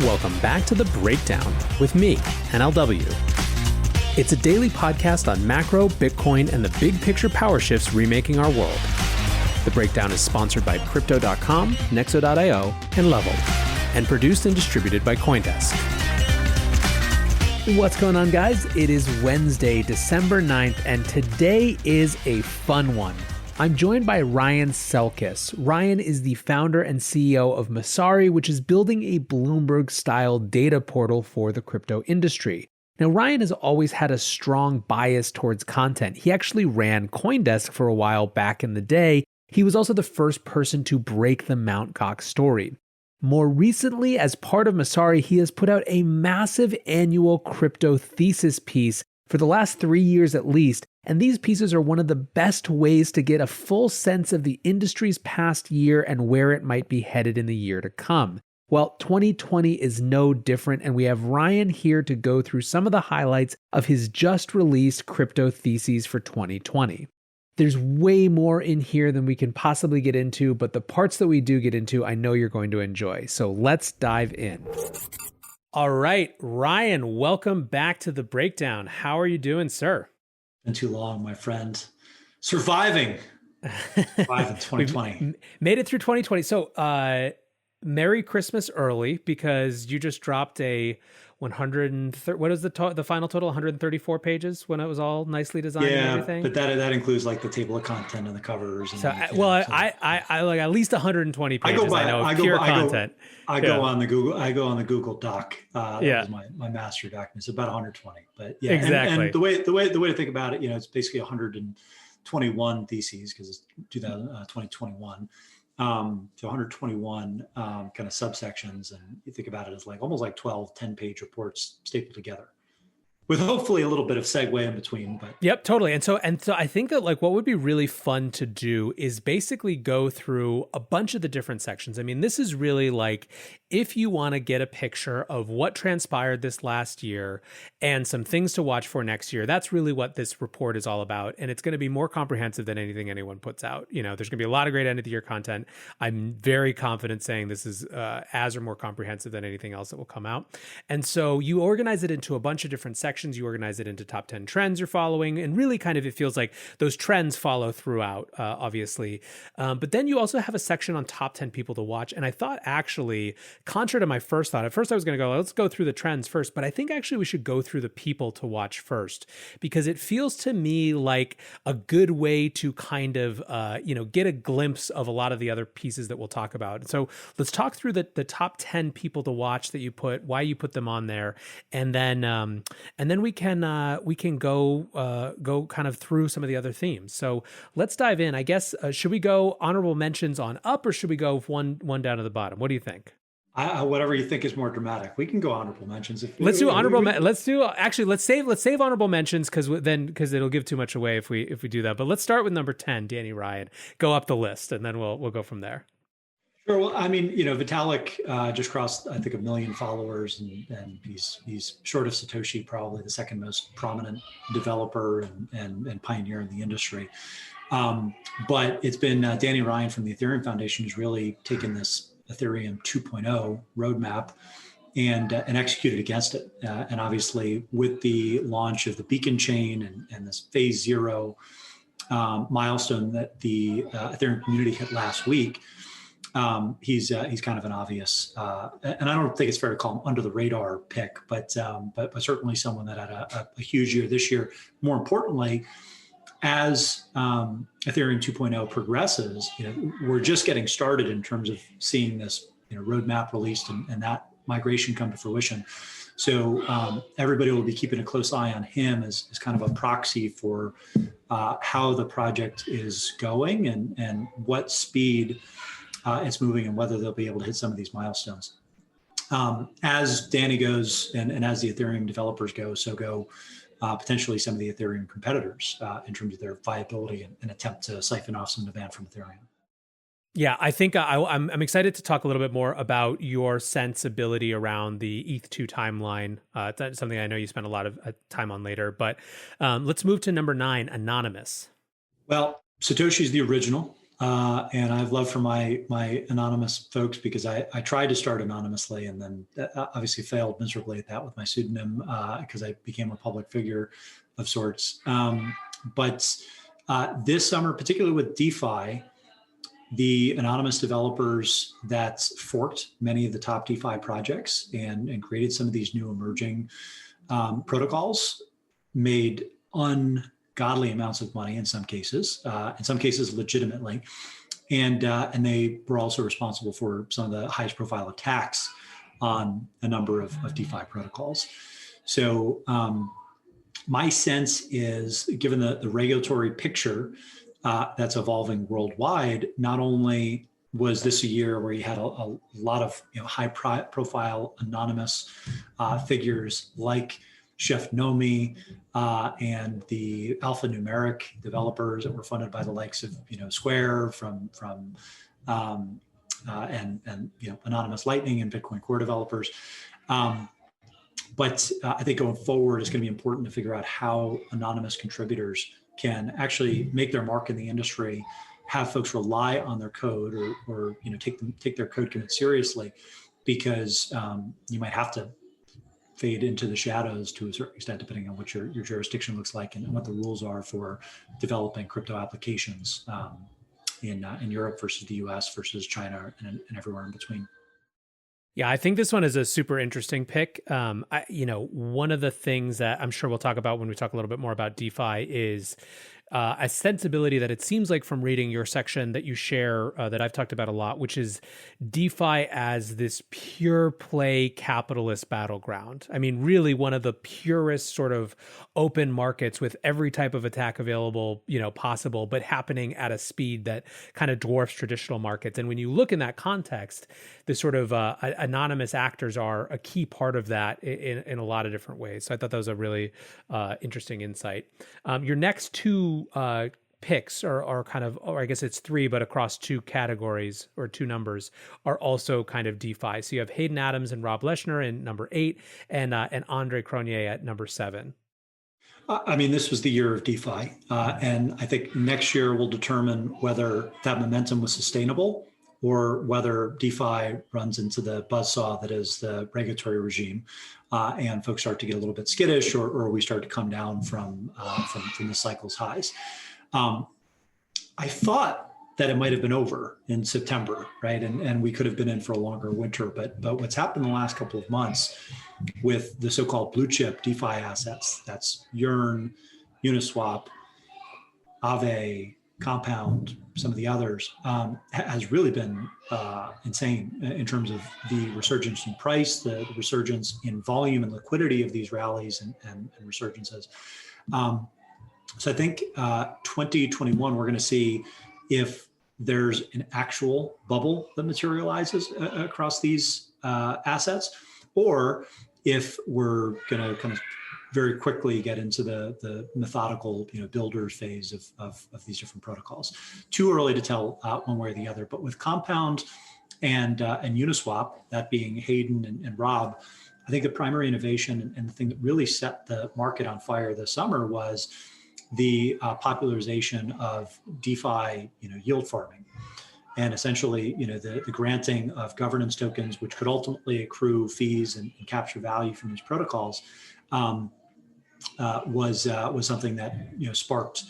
Welcome back to The Breakdown with me, NLW. It's a daily podcast on macro, Bitcoin, and the big picture power shifts remaking our world. The Breakdown is sponsored by Crypto.com, Nexo.io, and Level, and produced and distributed by CoinDesk. What's going on, guys? It is Wednesday, December 9th, and today is a fun one. I'm joined by Ryan Selkis. Ryan is the founder and CEO of Messari, which is building a Bloomberg-style data portal for the crypto industry. Now, Ryan has always had a strong bias towards content. He actually ran CoinDesk for a while back in the day. He was also the first person to break the Mt. Gox story. More recently, as part of Messari, he has put out a massive annual crypto thesis piece for the last 3 years at least, and these pieces are one of the best ways to get a full sense of the industry's past year and where it might be headed in the year to come. Well, 2020 is no different, and we have Ryan here to go through some of the highlights of his just released crypto theses for 2020. There's way more in here than we can possibly get into, but the parts that we do get into, I know you're going to enjoy. So let's dive in. All right, Ryan, welcome back to The Breakdown. How are you doing, sir? Been too long, my friend. Surviving. Surviving 2020. Made it through 2020. So, Merry Christmas early, because you just dropped a 130. What is the final total? 134 pages when it was all nicely designed and everything. But that includes like the table of content and the covers. And I like at least 120 pages. Pure content. I go on the Google Doc. That was my master document. It's about 120. But yeah, exactly. And the way to think about it, it's basically 121 theses because it's 2021. So 121 kind of subsections, and you think about it as like almost like 12 10-page reports stapled together, with hopefully a little bit of segue in between. But yep, totally. And so I think that like what would be really fun to do is basically go through a bunch of the different sections. I mean, this is really like if you want to get a picture of what transpired this last year and some things to watch for next year, that's really what this report is all about. And it's going to be more comprehensive than anything anyone puts out. There's going to be a lot of great end of the year content. I'm very confident saying this is as or more comprehensive than anything else that will come out. And so you organize it into a bunch of different sections. You organize it into top 10 trends you're following. And really kind of, it feels like those trends follow throughout, obviously. But then you also have a section on top 10 people to watch. And I thought actually, contrary to my first thought, at first I was going to go, let's go through the trends first, but I think actually we should go through the people to watch first, because it feels to me like a good way to kind of, get a glimpse of a lot of the other pieces that we'll talk about. So let's talk through the top 10 people to watch that you put, why you put them on there. And then we can go kind of through some of the other themes. So let's dive in. I guess, should we go honorable mentions on up, or should we go one down to the bottom? What do you think? Whatever you think is more dramatic. We can go honorable mentions. Let's save honorable mentions because it'll give too much away if we do that. But let's start with number 10, Danny Ryan. Go up the list, and then we'll go from there. Sure. Well, I mean, Vitalik just crossed, I think, 1 million followers, and he's short of Satoshi, probably the second most prominent developer and pioneer in the industry. But it's been Danny Ryan from the Ethereum Foundation who's really taken this Ethereum 2.0 roadmap and executed against it. And obviously, with the launch of the Beacon chain and this phase 0 milestone that the Ethereum community hit last week, he's kind of an obvious, and I don't think it's fair to call him under the radar pick, but certainly someone that had a huge year this year. More importantly, as Ethereum 2.0 progresses, we're just getting started in terms of seeing this roadmap released and that migration come to fruition. So everybody will be keeping a close eye on him as kind of a proxy for how the project is going and what speed it's moving and whether they'll be able to hit some of these milestones. As Danny goes and as the Ethereum developers go, so go potentially some of the Ethereum competitors in terms of their viability and attempt to siphon off some demand from Ethereum. Yeah, I think I'm excited to talk a little bit more about your sensibility around the ETH2 timeline. That's something I know you spent a lot of time on later, but let's move to number 9, Anonymous. Well, Satoshi's the original. And I've loved for my anonymous folks because I tried to start anonymously and then obviously failed miserably at that with my pseudonym because I became a public figure of sorts. But this summer, particularly with DeFi, the anonymous developers that forked many of the top DeFi projects and created some of these new emerging protocols made ungodly amounts of money in some cases legitimately. And they were also responsible for some of the highest profile attacks on a number of DeFi protocols. So my sense is, given the regulatory picture that's evolving worldwide, not only was this a year where you had a lot of high profile anonymous figures like Chef Nomi and the alphanumeric developers that were funded by the likes of Square and anonymous Lightning and Bitcoin Core developers. But I think going forward, it's going to be important to figure out how anonymous contributors can actually make their mark in the industry, have folks rely on their code or take their code commit seriously, because you might have to fade into the shadows to a certain extent, depending on what your jurisdiction looks like and what the rules are for developing crypto applications in Europe versus the US versus China and everywhere in between. Yeah, I think this one is a super interesting pick. One of the things that I'm sure we'll talk about when we talk a little bit more about DeFi is a sensibility that it seems like from reading your section that you share that I've talked about a lot, which is DeFi as this pure play capitalist battleground. I mean, really one of the purest sort of open markets with every type of attack available, possible, but happening at a speed that kind of dwarfs traditional markets. And when you look in that context, the sort of anonymous actors are a key part of that in a lot of different ways. So I thought that was a really interesting insight. Your next two picks are kind of, or I guess it's three, but across two categories or two numbers, are also kind of DeFi. So you have Hayden Adams and Rob Leschner in number 8 and Andre Cronje at number 7. I mean, this was the year of DeFi. And I think next year will determine whether that momentum was sustainable or whether DeFi runs into the buzzsaw that is the regulatory regime, and folks start to get a little bit skittish, or we start to come down from the cycle's highs. I thought that it might have been over in September, right? And we could have been in for a longer winter, but what's happened in the last couple of months with the so-called blue chip DeFi assets, that's Yearn, Uniswap, Aave, Compound, some of the others, has really been insane in terms of the resurgence in price, the resurgence in volume and liquidity of these rallies and resurgences. So I think 2021, we're going to see if there's an actual bubble that materializes across these assets, or if we're going to kind of very quickly get into the methodical, builders phase of these different protocols. Too early to tell one way or the other. But with Compound and Uniswap, that being Hayden and Rob, I think the primary innovation and the thing that really set the market on fire this summer was the popularization of DeFi, yield farming, and essentially, the granting of governance tokens, which could ultimately accrue fees and capture value from these protocols. Was something that sparked,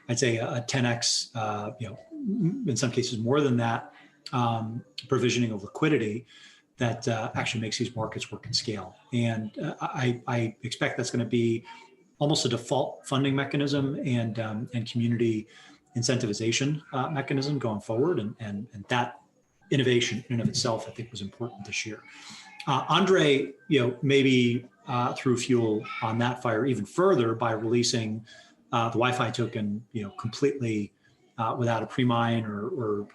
I'd say, a 10x, in some cases more than that, provisioning of liquidity that actually makes these markets work at scale. And I expect that's going to be almost a default funding mechanism and community incentivization mechanism going forward. And that innovation in and of itself, I think, was important this year. Andre, maybe threw fuel on that fire even further by releasing the Wi-Fi token, completely without a pre-mine or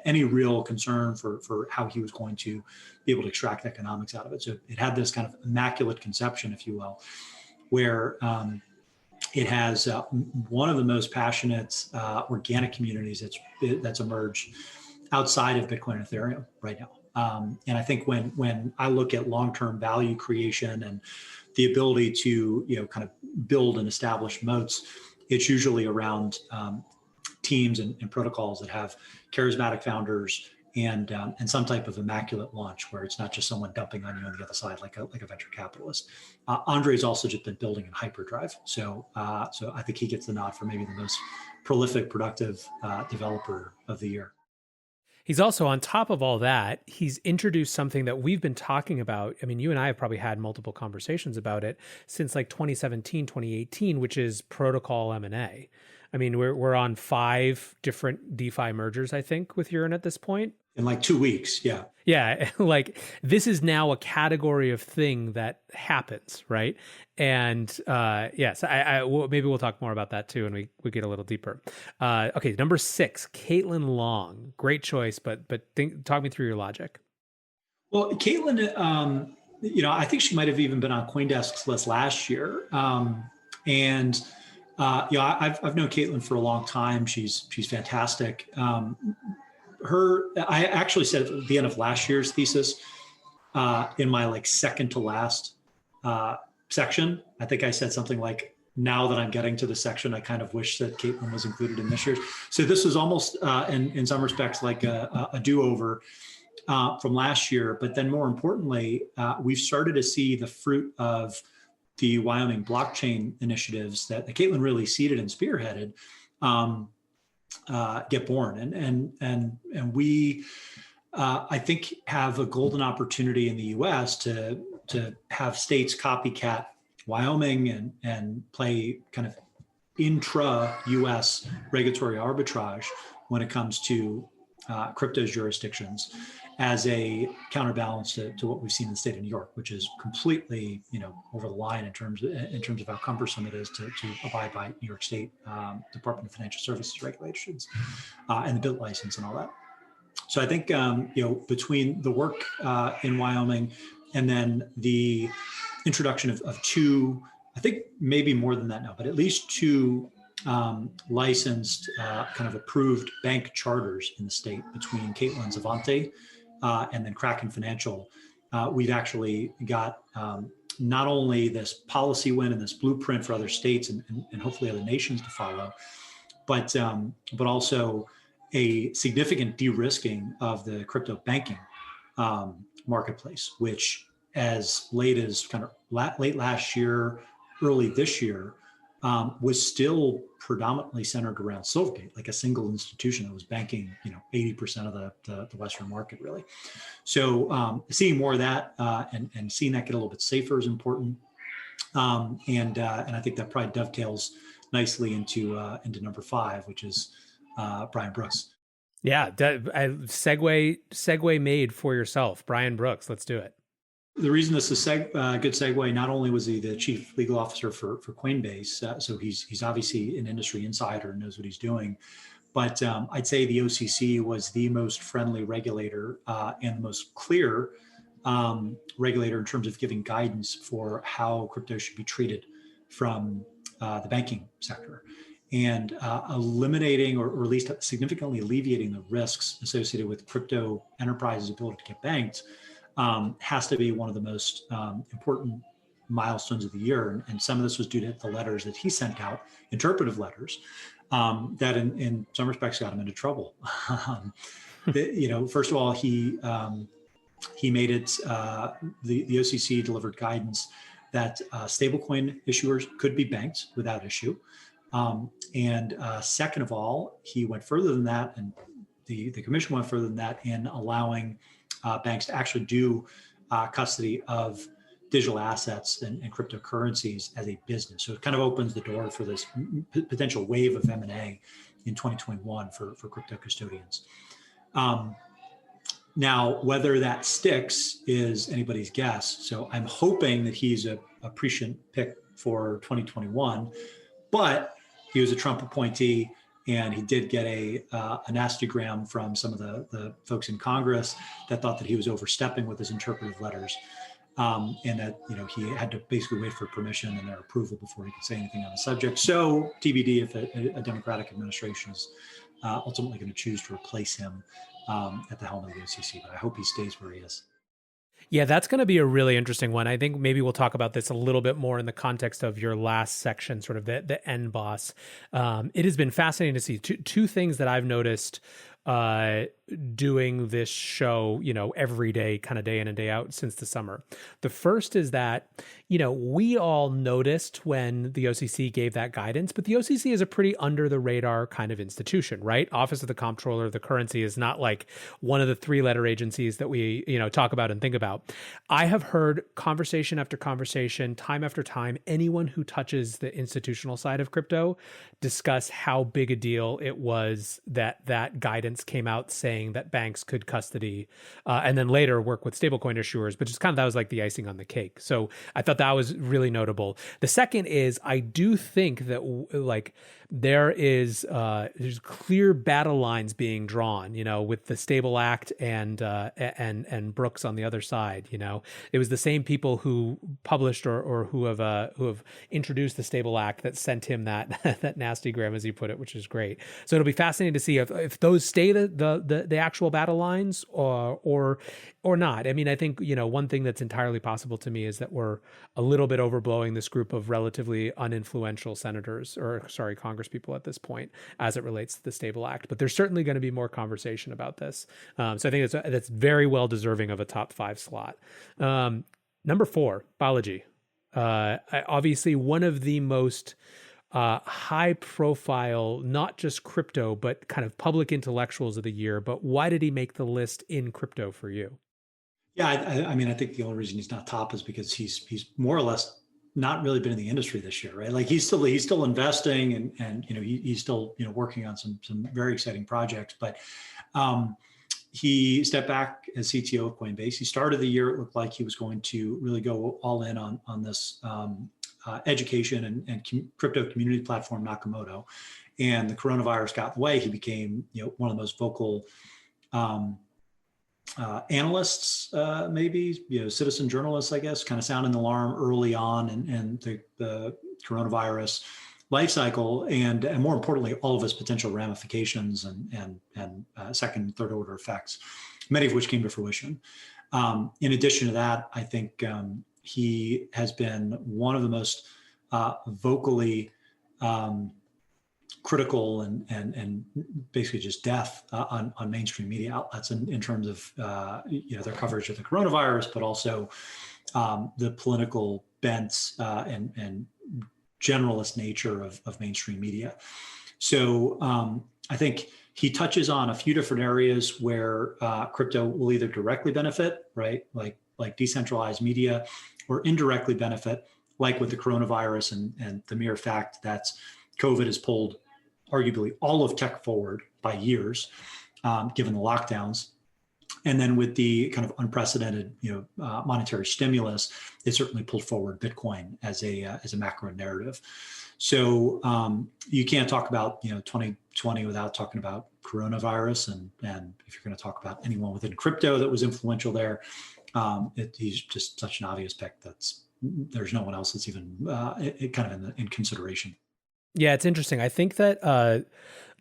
any real concern for how he was going to be able to extract economics out of it. So it had this kind of immaculate conception, if you will, where it has one of the most passionate organic communities that's emerged outside of Bitcoin and Ethereum right now. And I think when I look at long-term value creation and the ability to kind of build and establish moats, it's usually around teams and protocols that have charismatic founders and some type of immaculate launch where it's not just someone dumping on you on the other side like a venture capitalist. Andre's also just been building in hyperdrive, so I think he gets the nod for maybe the most prolific, productive developer of the year. He's also, on top of all that, he's introduced something that we've been talking about. I mean, you and I have probably had multiple conversations about it since like 2017, 2018, which is protocol M&A. I mean, we're on 5 different DeFi mergers, I think, with Urine at this point. In like 2 weeks, yeah. Yeah, like this is now a category of thing that happens, right? And yes, maybe we'll talk more about that too, and we get a little deeper. Okay, number 6, Caitlin Long, great choice, but talk me through your logic. Well, Caitlin, I think she might have even been on CoinDesk's list last year, and I've known Caitlin for a long time. She's fantastic. I actually said at the end of last year's thesis, in my like second to last section, I think I said something like, now that I'm getting to the section, I kind of wish that Caitlin was included in this year's. So this was almost in some respects like a do-over from last year. But then more importantly, we've started to see the fruit of the Wyoming blockchain initiatives that Caitlin really seeded and spearheaded. Get born, and we I think have a golden opportunity in the U.S. to have states copycat Wyoming and play kind of intra-U.S. regulatory arbitrage when it comes to crypto jurisdictions as a counterbalance to what we've seen in the state of New York, which is completely, over the line in terms of how cumbersome it is to abide by New York State Department of Financial Services regulations and the BIT license and all that. So I think between the work in Wyoming and then the introduction of 2, I think maybe more than that now, but at least 2 licensed, kind of approved bank charters in the state between Caitlin's Avante and then Kraken Financial, we've actually got not only this policy win and this blueprint for other states and hopefully other nations to follow, but also a significant de-risking of the crypto banking marketplace, which as late as kind of late last year, early this year, was still predominantly centered around Silvergate, like a single institution that was banking, 80% of the Western market, really. So seeing more of that and seeing that get a little bit safer is important, and I think that probably dovetails nicely into number 5, which is Brian Brooks. Yeah, segue made for yourself, Brian Brooks. Let's do it. The reason this is a good segue, not only was he the chief legal officer for Coinbase, so he's obviously an industry insider and knows what he's doing, but I'd say the OCC was the most friendly regulator and the most clear regulator in terms of giving guidance for how crypto should be treated from the banking sector, and eliminating or at least significantly alleviating the risks associated with crypto enterprises' ability to get banked. Has to be one of the most important milestones of the year. And some of this was due to the letters that he sent out, interpretive letters, that in some respects got him into trouble. First of all, he made it, the OCC delivered guidance that stablecoin issuers could be banked without issue. And second of all, he went further than that, and the commission went further than that in allowing banks to actually do custody of digital assets and cryptocurrencies as a business. So it kind of opens the door for this potential wave of M&A in 2021 for crypto custodians. Now, whether that sticks is anybody's guess. So I'm hoping that he's a prescient pick for 2021, but he was a Trump appointee. And he did get a nastygram from some of the folks in Congress that thought that he was overstepping with his interpretive letters, and that he had to basically wait for permission and their approval before he could say anything on the subject. So TBD if a Democratic administration is ultimately going to choose to replace him at the helm of the OCC. But I hope he stays where he is. Yeah, that's going to be a really interesting one. I think maybe we'll talk about this a little bit more in the context of your last section, sort of the end boss. It has been fascinating to see two things that I've noticed uh, doing this show, every day, kind of day in and day out since the summer. The first is that, we all noticed when the OCC gave that guidance, but the OCC is a pretty under the radar kind of institution, right? Office of the Comptroller of the Currency is not like one of the three-letter agencies that we, talk about and think about. I have heard conversation after conversation, time after time, anyone who touches the institutional side of crypto discuss how big a deal it was that guidance came out saying that banks could custody and then later work with stablecoin issuers, but just kind of that was like the icing on the cake. So I thought that was really notable. The second is I do think that like there's clear battle lines being drawn, with the Stable Act and Brooks on the other side. It was the same people who published or who have introduced the Stable Act that sent him that that nasty gram, as he put it, which is great. So it'll be fascinating to see if those stay the actual battle lines or not. I mean, I think one thing that's entirely possible to me is that we're a little bit overblowing this group of relatively uninfluential Congress people at this point as it relates to the Stable Act. But there's certainly going to be more conversation about this. So I think that's very well deserving of a top 5 slot. Number 4, Balaji. Obviously, one of the most high profile, not just crypto, but kind of public intellectuals of the year. But why did he make the list in crypto for you? Yeah, I mean, I think the only reason he's not top is because he's more or less not really been in the industry this year, right? Like he's still investing and he's still working on some very exciting projects, but he stepped back as CTO of Coinbase. He started the year, it looked like he was going to really go all in on this education and crypto community platform Nakamoto, and the coronavirus got in the way. He became one of the most vocal analysts, maybe citizen journalists, I guess, kind of sounding the alarm early on and the coronavirus life cycle, and more importantly, all of its potential ramifications and second and third order effects, many of which came to fruition. In addition to that, I think he has been one of the most vocally critical and basically just deaf on mainstream media outlets in terms of their coverage of the coronavirus, but also the political bents and generalist nature of mainstream media. So I think he touches on a few different areas where crypto will either directly benefit, right, like decentralized media, or indirectly benefit, like with the coronavirus and the mere fact that COVID has pulled arguably all of tech forward by years, given the lockdowns. And then with the kind of unprecedented, monetary stimulus, it certainly pulled forward Bitcoin as a macro narrative. So you can't talk about 2020 without talking about coronavirus, and if you're going to talk about anyone within crypto that was influential there, he's just such an obvious pick there's no one else that's even kind of in consideration. Yeah, it's interesting. I think that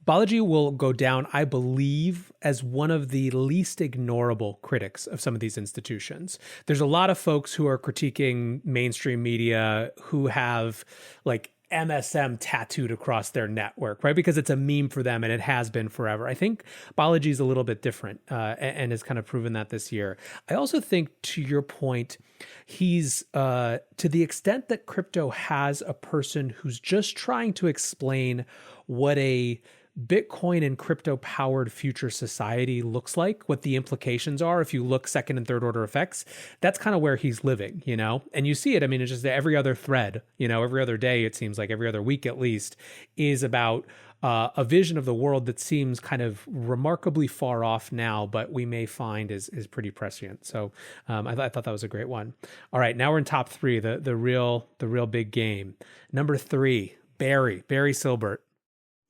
Balaji will go down, I believe, as one of the least ignorable critics of some of these institutions. There's a lot of folks who are critiquing mainstream media who have like MSM tattooed across their network, right? Because it's a meme for them and it has been forever. I think Balaji's a little bit different and has kind of proven that this year. I also think, to your point, he's to the extent that crypto has a person who's just trying to explain what a Bitcoin and crypto powered future society looks like, what the implications are if you look second and third order effects. That's kind of where he's living, and you see it. I mean, it's just every other thread, every other day, it seems like every other week at least, is about a vision of the world that seems kind of remarkably far off now, but we may find is pretty prescient. So I thought that was a great one. All right, now we're in top 3, the real big game. Number 3, Barry Silbert.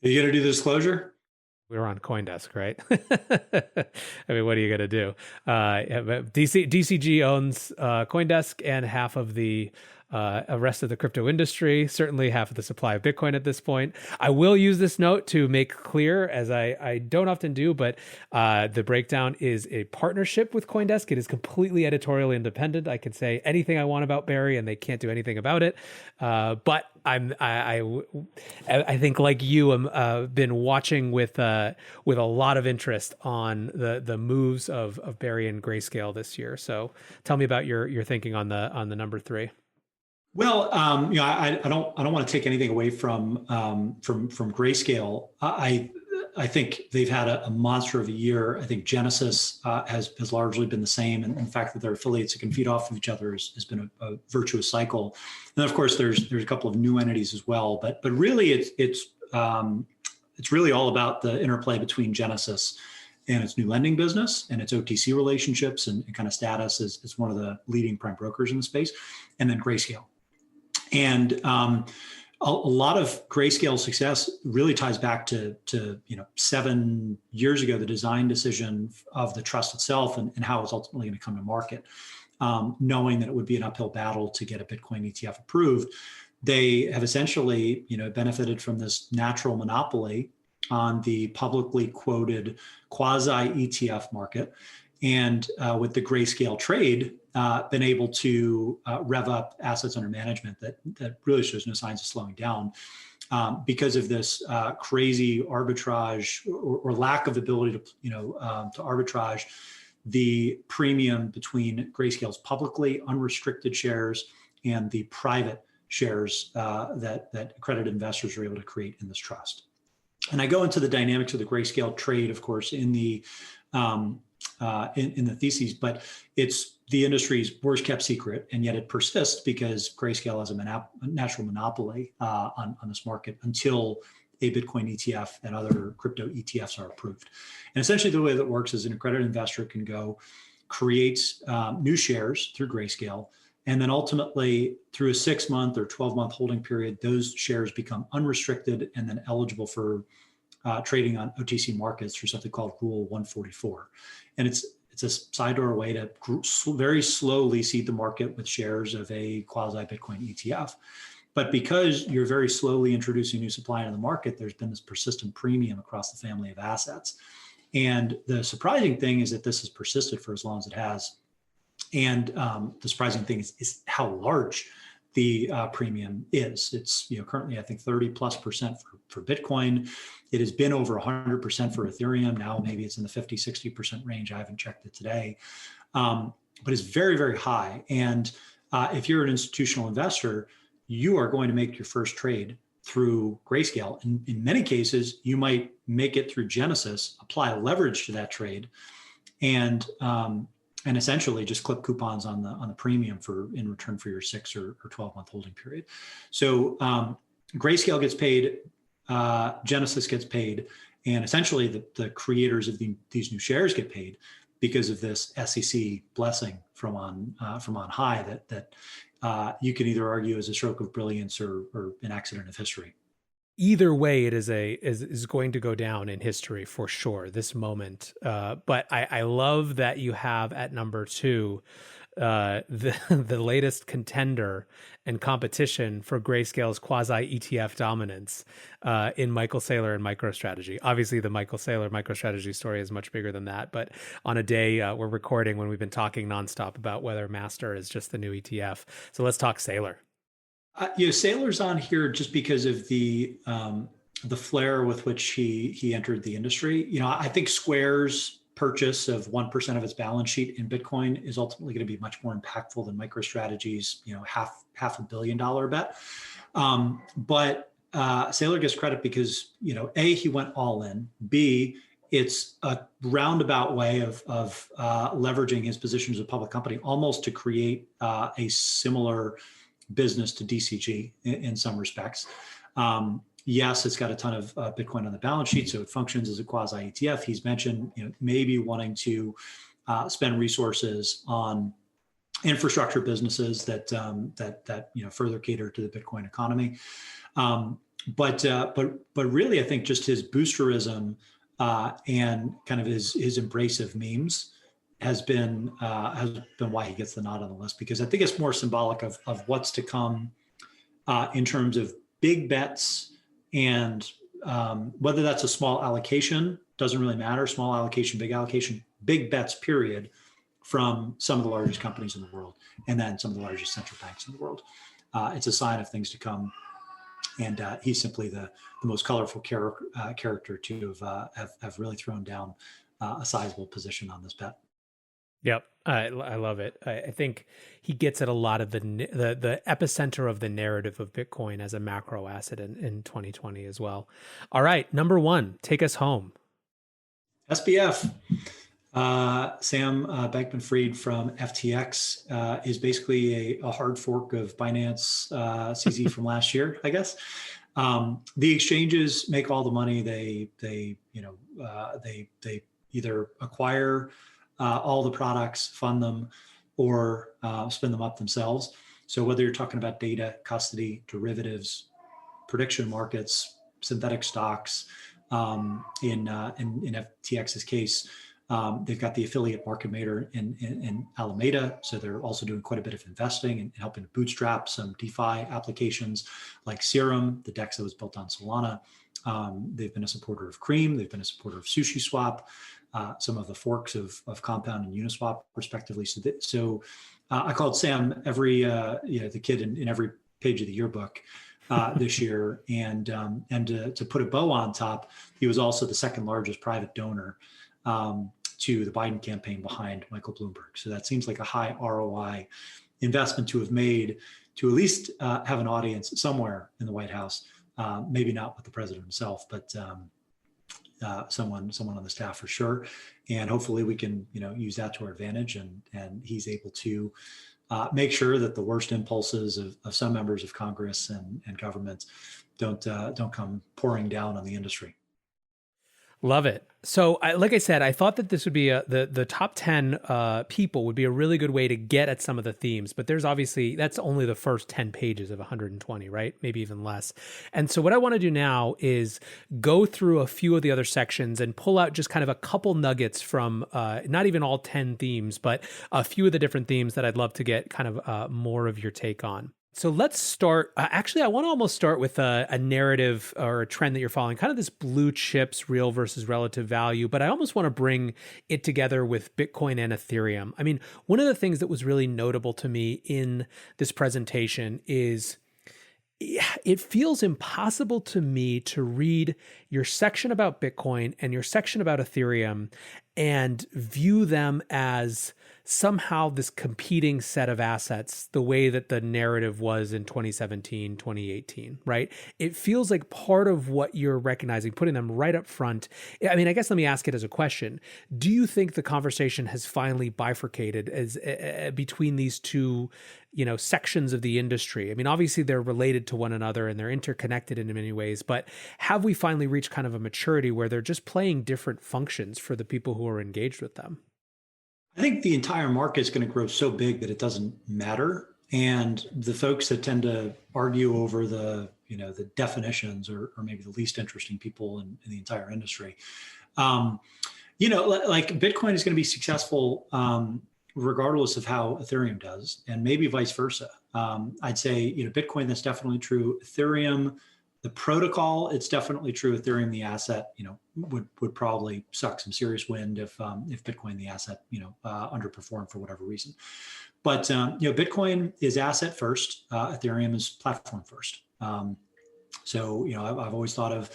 Are you going to do the disclosure? We were on CoinDesk, right? I mean, what are you going to do? DCG owns CoinDesk and half of the rest of the crypto industry, certainly half of the supply of Bitcoin at this point. I will use this note to make clear, as I don't often do, but the breakdown is a partnership with CoinDesk. It is completely editorially independent. I can say anything I want about Barry, and they can't do anything about it. But I think, like you, I'm been watching with a lot of interest on the moves of Barry and Grayscale this year. So tell me about your thinking on the number 3. Well, I don't want to take anything away from Grayscale. I think they've had a monster of a year. I think Genesis has largely been the same, and the fact that their affiliates that can feed off of each other has been a virtuous cycle. And of course, there's a couple of new entities as well. But really, it's really all about the interplay between Genesis and its new lending business and its OTC relationships and kind of status as one of the leading prime brokers in the space, and then Grayscale. And a lot of Grayscale's success really ties back to 7 years ago, the design decision of the trust itself and how it's ultimately going to come to market. Knowing that it would be an uphill battle to get a Bitcoin ETF approved, they have essentially benefited from this natural monopoly on the publicly quoted quasi ETF market, and with the Grayscale trade, been able to rev up assets under management that really shows no signs of slowing down because of this crazy arbitrage or lack of ability to arbitrage the premium between Grayscale's publicly unrestricted shares and the private shares that accredited investors are able to create in this trust. And I go into the dynamics of the Grayscale trade, of course, in the theses, but it's the industry's worst kept secret, and yet it persists because Grayscale has a natural monopoly on this market until a Bitcoin ETF and other crypto ETFs are approved. And essentially the way that works is an accredited investor can go create new shares through Grayscale, and then ultimately through a 6-month or 12-month holding period, those shares become unrestricted and then eligible for trading on OTC markets through something called Rule 144. And it's a side door way to very slowly seed the market with shares of a quasi Bitcoin ETF. But because you're very slowly introducing new supply into the market, there's been this persistent premium across the family of assets. And the surprising thing is that this has persisted for as long as it has. And the surprising thing is how large the premium is. It's currently, I think, 30+% for Bitcoin. It has been over 100% for Ethereum. Now maybe it's in the 50-60% range. I haven't checked it today, but it's very, very high. And if you're an institutional investor, you are going to make your first trade through Grayscale. And in many cases, you might make it through Genesis, apply leverage to that trade, and essentially just clip coupons on the premium in return for your 6 or 12-month holding period. So Grayscale gets paid, Genesis gets paid, and essentially the creators of these new shares get paid because of this SEC blessing from on high that you can either argue as a stroke of brilliance or an accident of history. Either way, it is going to go down in history for sure, this moment. But I love that you have at number 2 the latest contender and competition for Grayscale's quasi ETF dominance in Michael Saylor and MicroStrategy. Obviously, the Michael Saylor MicroStrategy story is much bigger than that. But on a day we're recording when we've been talking nonstop about whether Master is just the new ETF. So let's talk Saylor. Saylor's on here just because of the flair with which he entered the industry. I think Square's purchase of 1% of its balance sheet in Bitcoin is ultimately going to be much more impactful than MicroStrategy's half $500 million bet. But Saylor gets credit because A, he went all in. B, it's a roundabout way of leveraging his position as a public company almost to create a similar business to DCG in some respects. Yes, it's got a ton of Bitcoin on the balance sheet, so it functions as a quasi ETF. He's mentioned, maybe wanting to spend resources on infrastructure businesses that further cater to the Bitcoin economy. But really, I think just his boosterism and kind of his embrace of memes has been why he gets the nod on the list, because I think it's more symbolic of what's to come in terms of big bets, and whether that's a small allocation doesn't really matter. Small allocation, big bets, period, from some of the largest companies in the world, and then some of the largest central banks in the world. It's a sign of things to come. And he's simply the most colorful character to have really thrown down a sizable position on this bet. Yep, I love it. I think he gets at a lot of the epicenter of the narrative of Bitcoin as a macro asset in 2020 as well. All right, number one, take us home. SBF. Sam Bankman-Fried from FTX is basically a hard fork of Binance CZ from last year, I guess. The exchanges make all the money. They either acquire all the products, fund them, or spin them up themselves. So whether you're talking about data, custody, derivatives, prediction markets, synthetic stocks, in FTX's case, they've got the affiliate market maker in Alameda. So they're also doing quite a bit of investing and helping to bootstrap some DeFi applications like Serum, the DEX that was built on Solana. They've been a supporter of Cream. They've been a supporter of SushiSwap, some of the forks of Compound and Uniswap, respectively. So I called Sam the kid in every page of the yearbook this year, and to put a bow on top, he was also the second largest private donor to the Biden campaign behind Michael Bloomberg. So that seems like a high ROI investment to have made, to at least have an audience somewhere in the White House. Maybe not with the president himself, but someone on the staff for sure. And hopefully we can use that to our advantage, and he's able to make sure that the worst impulses of some members of Congress and government don't come pouring down on the industry. Love it. So, like I said, I thought that this would be the top 10 people would be a really good way to get at some of the themes. But there's obviously, that's only the first 10 pages of 120, right? Maybe even less. And so what I want to do now is go through a few of the other sections and pull out just kind of a couple nuggets from not even all 10 themes, but a few of the different themes that I'd love to get kind of more of your take on. So let's start. Actually, I want to almost start with a narrative or a trend that you're following, kind of this blue chips, real versus relative value. But I almost want to bring it together with Bitcoin and Ethereum. I mean, one of the things that was really notable to me in this presentation is it feels impossible to me to read your section about Bitcoin and your section about Ethereum and view them as somehow this competing set of assets, the way that the narrative was in 2017, 2018, right? It feels like part of what you're recognizing, putting them right up front. I mean, I guess let me ask it as a question. Do you think the conversation has finally bifurcated as between these two, sections of the industry? I mean, obviously they're related to one another and they're interconnected in many ways, but have we finally reached kind of a maturity where they're just playing different functions for the people who are engaged with them? I think the entire market is going to grow so big that it doesn't matter. And the folks that tend to argue over the definitions are maybe the least interesting people in the entire industry. Like Bitcoin is going to be successful regardless of how Ethereum does, and maybe vice versa. I'd say, Bitcoin, that's definitely true. Ethereum, the protocol, it's definitely true. Ethereum, the asset, would probably suck some serious wind if Bitcoin, the asset, underperformed for whatever reason. But Bitcoin is asset first. Ethereum is platform first. So I've always thought of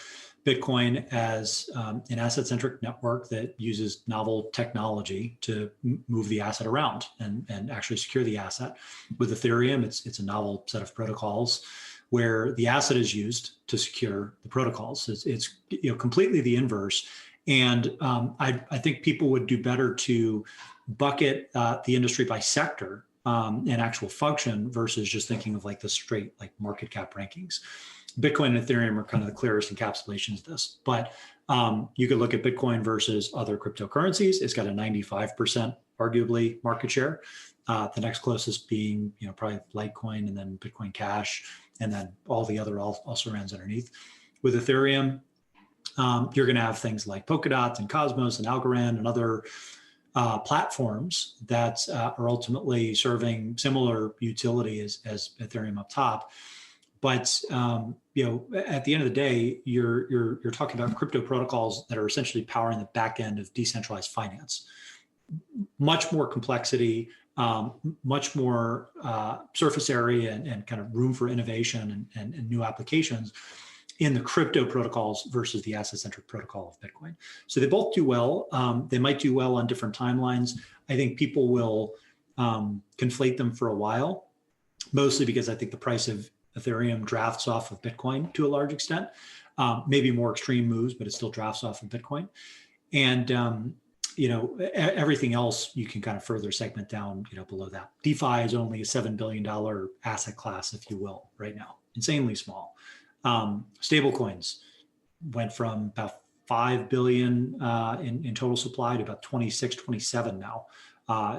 Bitcoin as an asset-centric network that uses novel technology to move the asset around and actually secure the asset. With Ethereum, it's a novel set of protocols where the asset is used to secure the protocols. It's completely the inverse. And I think people would do better to bucket the industry by sector and actual function versus just thinking of like the straight like market cap rankings. Bitcoin and Ethereum are kind of the clearest encapsulations of this. But you could look at Bitcoin versus other cryptocurrencies. It's got a 95% arguably market share. The next closest being probably Litecoin and then Bitcoin Cash, and then all the other also runs underneath. With Ethereum, you're going to have things like Polkadot and Cosmos and Algorand and other platforms that are ultimately serving similar utility as Ethereum up top. But at the end of the day, you're talking about crypto protocols that are essentially powering the back end of decentralized finance. Much more complexity, much more surface area and kind of room for innovation and new applications in the crypto protocols versus the asset-centric protocol of Bitcoin. So they both do well. They might do well on different timelines. I think people will conflate them for a while, mostly because I think the price of Ethereum drafts off of Bitcoin to a large extent. Maybe more extreme moves, but it still drafts off of Bitcoin. And everything else you can kind of further segment down, below that. DeFi is only a $7 billion asset class, if you will, right now. Insanely small. Stable coins went from about 5 billion in total supply to about 26, 27 now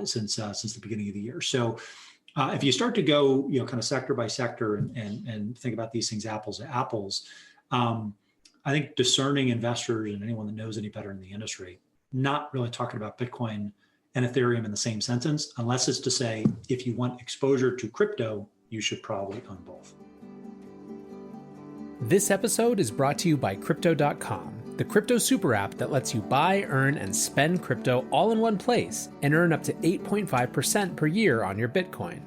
since the beginning of the year. So if you start to go, kind of sector by sector and think about these things apples to apples, I think discerning investors and anyone that knows any better in the industry, not really talking about Bitcoin and Ethereum in the same sentence, unless it's to say, if you want exposure to crypto, you should probably own both. This episode is brought to you by Crypto.com, the crypto super app that lets you buy, earn, and spend crypto all in one place and earn up to 8.5% per year on your Bitcoin.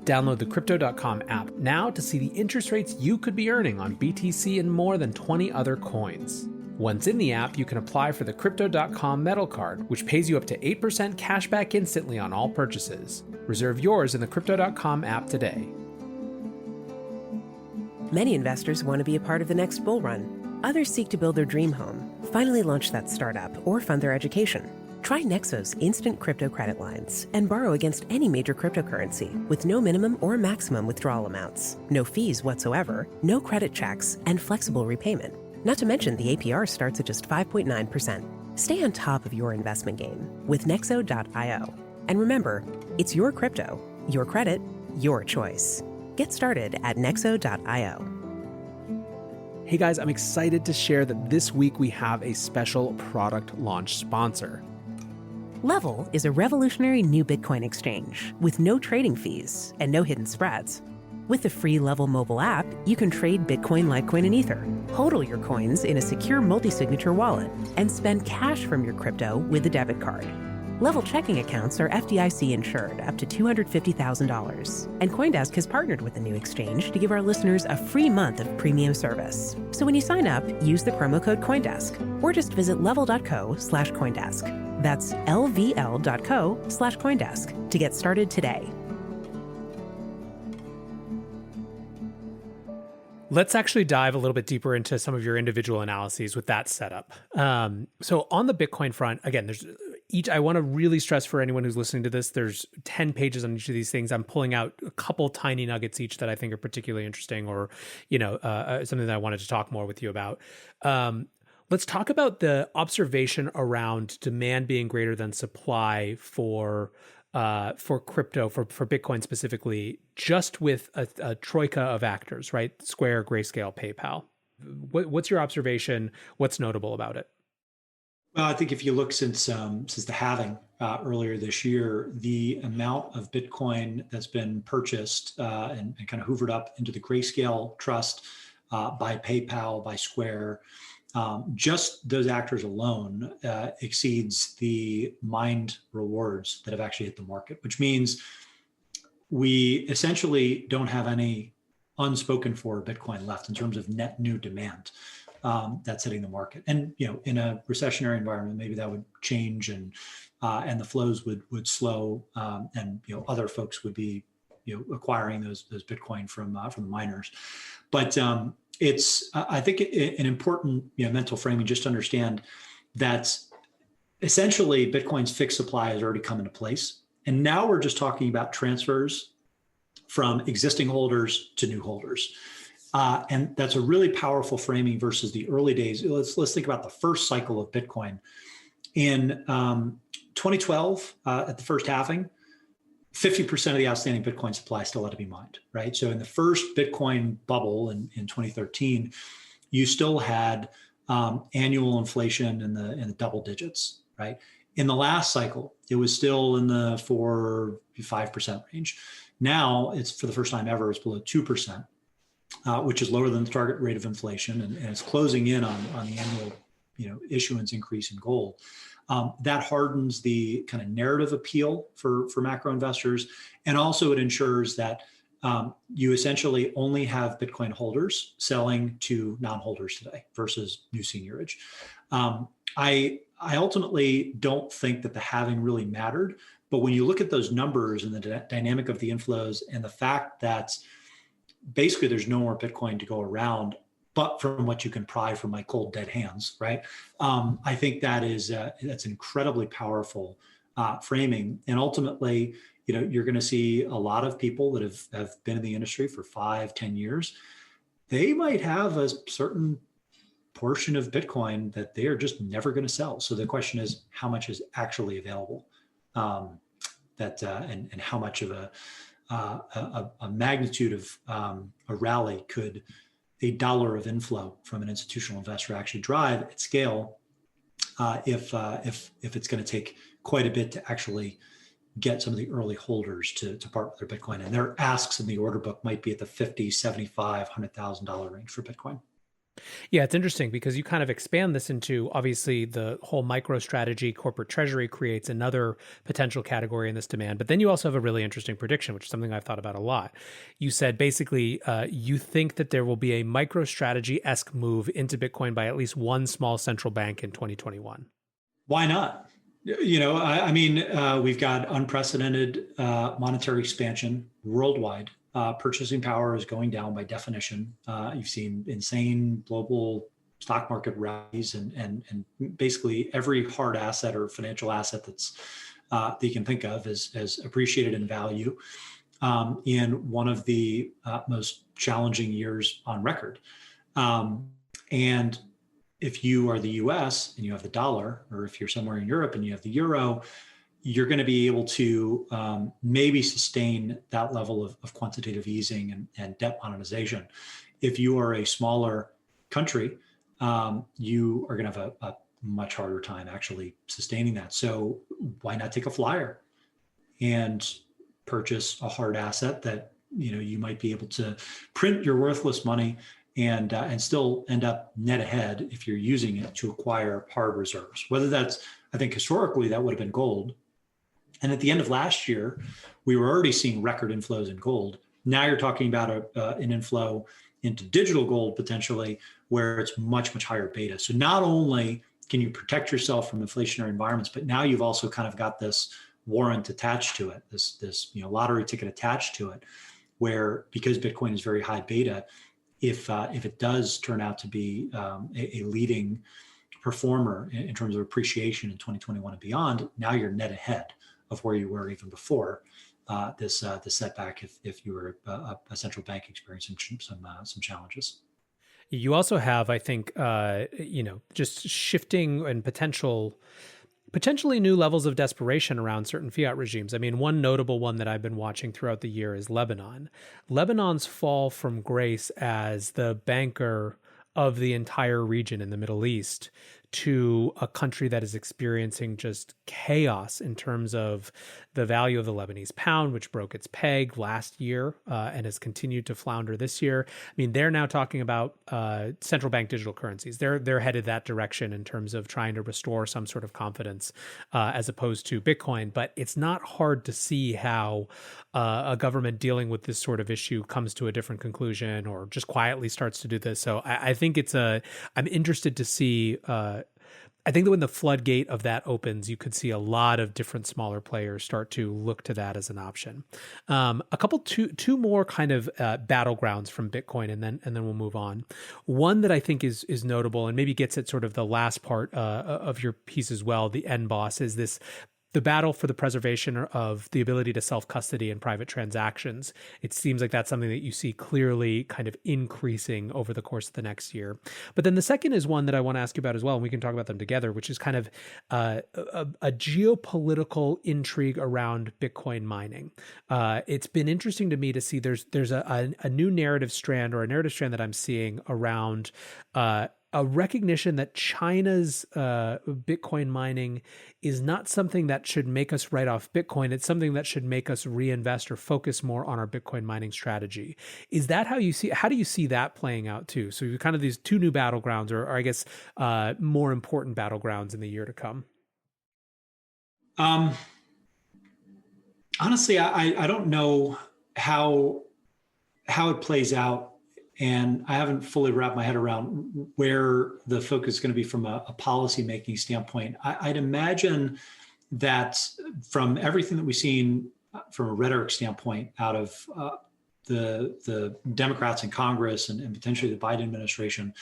Download the Crypto.com app now to see the interest rates you could be earning on BTC and more than 20 other coins. Once in the app, you can apply for the Crypto.com metal card, which pays you up to 8% cash back instantly on all purchases. Reserve yours in the Crypto.com app today. Many investors want to be a part of the next bull run. Others seek to build their dream home, finally launch that startup, or fund their education. Try Nexo's instant crypto credit lines and borrow against any major cryptocurrency with no minimum or maximum withdrawal amounts, no fees whatsoever, no credit checks, and flexible repayment. Not to mention the APR starts at just 5.9%. Stay on top of your investment game with Nexo.io. And remember, it's your crypto, your credit, your choice. Get started at Nexo.io. Hey guys, I'm excited to share that this week we have a special product launch sponsor. Level is a revolutionary new Bitcoin exchange with no trading fees and no hidden spreads. With the free Level mobile app, you can trade Bitcoin, Litecoin, and Ether, hodl your coins in a secure multi-signature wallet, and spend cash from your crypto with a debit card. Level checking accounts are FDIC insured up to $250,000. And CoinDesk has partnered with the new exchange to give our listeners a free month of premium service. So when you sign up, use the promo code CoinDesk or just visit level.co/CoinDesk. That's lvl.co/CoinDesk to get started today. Let's actually dive a little bit deeper into some of your individual analyses with that setup. So on the Bitcoin front, again, I want to really stress for anyone who's listening to this, there's 10 pages on each of these things. I'm pulling out a couple tiny nuggets each that I think are particularly interesting or, something that I wanted to talk more with you about. Let's talk about the observation around demand being greater than supply for crypto, for Bitcoin specifically, just with a troika of actors, right? Square, Grayscale, PayPal. What's your observation? What's notable about it? Well, I think if you look since the halving earlier this year, the amount of Bitcoin that's been purchased and kind of hoovered up into the Grayscale trust by PayPal, by Square, just those actors alone exceeds the mined rewards that have actually hit the market, which means we essentially don't have any unspoken for Bitcoin left in terms of net new demand that's hitting the market. And in a recessionary environment, maybe that would change and the flows would slow, and other folks would be acquiring those Bitcoin from the miners. But it's I think an important mental framing just to understand that essentially Bitcoin's fixed supply has already come into place, and now we're just talking about transfers from existing holders to new holders. And that's a really powerful framing versus the early days. Let's think about the first cycle of Bitcoin. In 2012, at the first halving, 50% of the outstanding Bitcoin supply still had to be mined, right? So in the first Bitcoin bubble in 2013, you still had annual inflation in the double digits, right? In the last cycle, it was still in the 4-5% range. Now it's, for the first time ever, it's below 2%, which is lower than the target rate of inflation, and it's closing in on the annual issuance increase in gold. That hardens the kind of narrative appeal for macro investors, and also it ensures that you essentially only have Bitcoin holders selling to non-holders today versus new seniorage. I ultimately don't think that the halving really mattered, but when you look at those numbers and the dynamic of the inflows and the fact that basically there's no more Bitcoin to go around, but from what you can pry from my cold dead hands, right? I think that's incredibly powerful framing, and ultimately, you're going to see a lot of people that have been in the industry for 5-10 years. They might have a certain portion of Bitcoin that they are just never going to sell. So the question is, how much is actually available? And how much of a magnitude of a rally could $1 of inflow from an institutional investor actually drive at scale, if it's going to take quite a bit to actually get some of the early holders to part with their Bitcoin. And their asks in the order book might be at the $50,000, $75,000, $100,000 range for Bitcoin. Yeah, it's interesting because you kind of expand this into, obviously, the whole micro strategy. Corporate treasury creates another potential category in this demand. But then you also have a really interesting prediction, which is something I've thought about a lot. You said basically you think that there will be a micro strategy-esque move into Bitcoin by at least one small central bank in 2021. Why not? We've got unprecedented monetary expansion worldwide. Purchasing power is going down by definition. You've seen insane global stock market rallies, and basically every hard asset or financial asset that you can think of has appreciated in value in one of the most challenging years on record. And if you are the US and you have the dollar, or if you're somewhere in Europe and you have the euro, you're going to be able to maybe sustain that level of quantitative easing and debt monetization. If you are a smaller country, you are going to have a much harder time actually sustaining that. So why not take a flyer and purchase a hard asset that you might be able to print your worthless money and still end up net ahead if you're using it to acquire hard reserves. Whether that's, I think historically that would have been gold. And at the end of last year, we were already seeing record inflows in gold. Now you're talking about an inflow into digital gold potentially, where it's much, much higher beta. So not only can you protect yourself from inflationary environments, but now you've also kind of got this warrant attached to it, this lottery ticket attached to it, where because Bitcoin is very high beta, if it does turn out to be a leading performer in terms of appreciation in 2021 and beyond, now you're net ahead of where you were even before this setback. If you were a central bank experiencing some challenges. You also have, I think, just shifting and potentially new levels of desperation around certain fiat regimes. I mean, one notable one that I've been watching throughout the year is Lebanon. Lebanon's fall from grace as the banker of the entire region in the Middle East to a country that is experiencing just chaos in terms of the value of the Lebanese pound, which broke its peg last year and has continued to flounder this year. I mean, they're now talking about central bank digital currencies. They're headed that direction in terms of trying to restore some sort of confidence as opposed to Bitcoin. But it's not hard to see how a government dealing with this sort of issue comes to a different conclusion or just quietly starts to do this. So I think I'm interested to see. I think that when the floodgate of that opens, you could see a lot of different smaller players start to look to that as an option. Two more kind of battlegrounds from Bitcoin, and then we'll move on. One that I think is notable and maybe gets at sort of the last part of your piece as well, the end boss, is the battle for the preservation of the ability to self-custody in private transactions. It seems like that's something that you see clearly kind of increasing over the course of the next year. But then the second is one that I want to ask you about as well, and we can talk about them together, which is kind of a geopolitical intrigue around Bitcoin mining. It's been interesting to me to see there's a new narrative strand, or a narrative strand that I'm seeing around a recognition that China's Bitcoin mining is not something that should make us write off Bitcoin. It's something that should make us reinvest or focus more on our Bitcoin mining strategy. Is that how you see? How do you see that playing out too? So you kind of these two new battlegrounds, or I guess more important battlegrounds in the year to come. Honestly, I don't know how it plays out, and I haven't fully wrapped my head around where the focus is going to be from a policy making standpoint. I'd imagine that from everything that we've seen from a rhetoric standpoint out of the Democrats in Congress and potentially the Biden administration,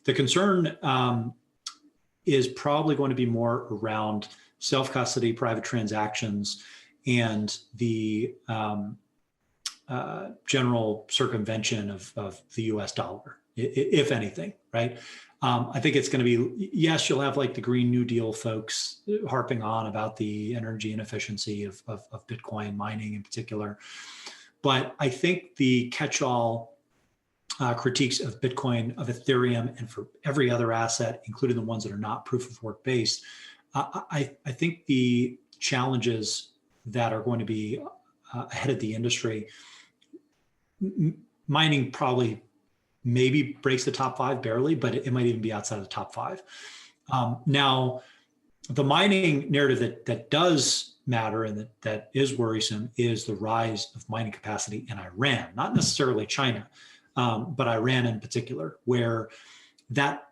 the concern is probably going to be more around self-custody, private transactions, and the general circumvention of the US dollar, if anything, right? I think it's going to be, yes, you'll have like the Green New Deal folks harping on about the energy inefficiency of Bitcoin mining in particular. But I think the catch-all critiques of Bitcoin, of Ethereum, and for every other asset, including the ones that are not proof of work based, I think the challenges that are going to be ahead of the industry, mining probably maybe breaks the top 5 barely, but it might even be outside of the top 5. Now, the mining narrative that does matter and that is worrisome is the rise of mining capacity in Iran, not necessarily China, but Iran in particular, where that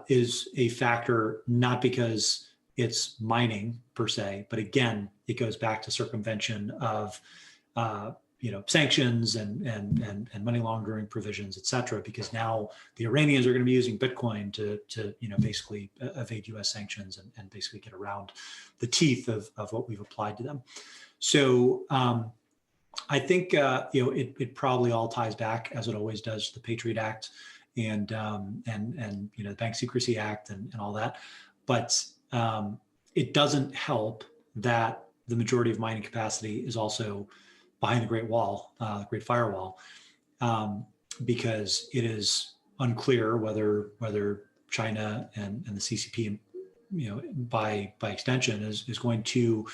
is a factor, not because it's mining per se, but again, it goes back to circumvention of sanctions and money laundering provisions, et cetera, because now the Iranians are going to be using Bitcoin to basically evade US sanctions and basically get around the teeth of what we've applied to them. So I think it probably all ties back, as it always does, to the Patriot Act and the Bank Secrecy Act and all that. But it doesn't help that the majority of mining capacity is also behind the Great Wall, the Great Firewall, because it is unclear whether China and the CCP, by extension, is going to